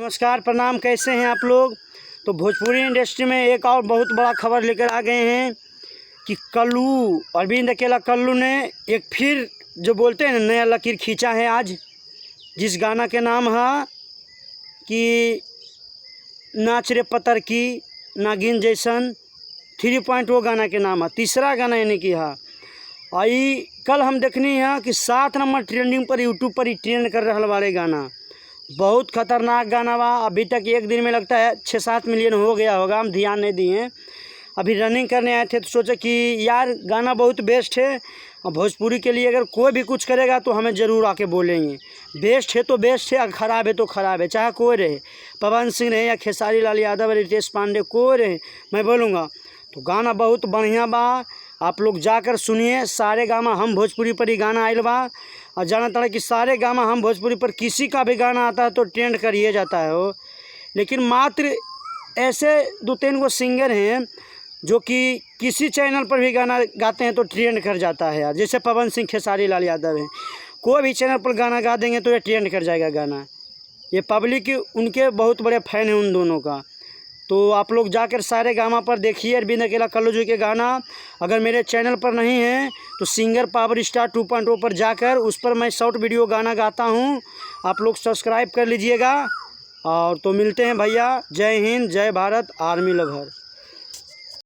नमस्कार, प्रणाम। कैसे हैं आप लोग। तो भोजपुरी इंडस्ट्री में एक और बहुत बड़ा खबर लेकर आ गए हैं कि कल्लू, अरविंद अकेला कल्लू ने एक फिर जो बोलते हैं नया लकीर खींचा है आज, जिस गाना के नाम है कि नाच रे पतर की नागिन जैसन 3.0 गाना के नाम है। तीसरा गाना यानी कि है आई कल हम देखनी है कि 7 नंबर ट्रेंडिंग पर यूट्यूब पर ही ट्रेंड कर रहा वाले गाना। बहुत खतरनाक गाना बा। अभी तक एक दिन में लगता है 6-7 मिलियन हो गया होगा, हम ध्यान नहीं दिए। अभी रनिंग करने आए थे तो सोचे कि यार गाना बहुत बेस्ट है और भोजपुरी के लिए अगर कोई भी कुछ करेगा तो हमें ज़रूर आके बोलेंगे। बेस्ट है तो बेस्ट है, अगर ख़राब है तो ख़राब है, चाहे कोई रहे, पवन सिंह रहे या खेसारी लाल यादव, रितेश पांडे, कोई रहे, मैं बोलूँगा। तो गाना बहुत बढ़िया बा, आप लोग जाकर सुनिए। सारे गामा हम भोजपुरी पर ही गाना आयल बा और जाना था कि सारे गामा हम भोजपुरी पर किसी का भी गाना आता है तो ट्रेंड करिए जाता है वो। लेकिन मात्र ऐसे 2-3 गो सिंगर हैं जो कि किसी चैनल पर भी गाना गाते हैं तो ट्रेंड कर जाता है यार। जैसे पवन सिंह, खेसारी लाल यादव हैं, कोई भी चैनल पर गाना गा देंगे तो ये ट्रेंड कर जाएगा गाना। ये पब्लिक उनके बहुत बड़े फ़ैन हैं उन दोनों का। तो आप लोग जाकर सारे गामा पर देखिए अरविंद अकेला कल्लू जी के गाना। अगर मेरे चैनल पर नहीं है तो सिंगर पावर स्टार 2.0 पर जाकर उस पर मैं शॉर्ट वीडियो गाना गाता हूँ, आप लोग सब्सक्राइब कर लीजिएगा। और तो मिलते हैं भैया। जय हिंद, जय भारत, आर्मी लवर।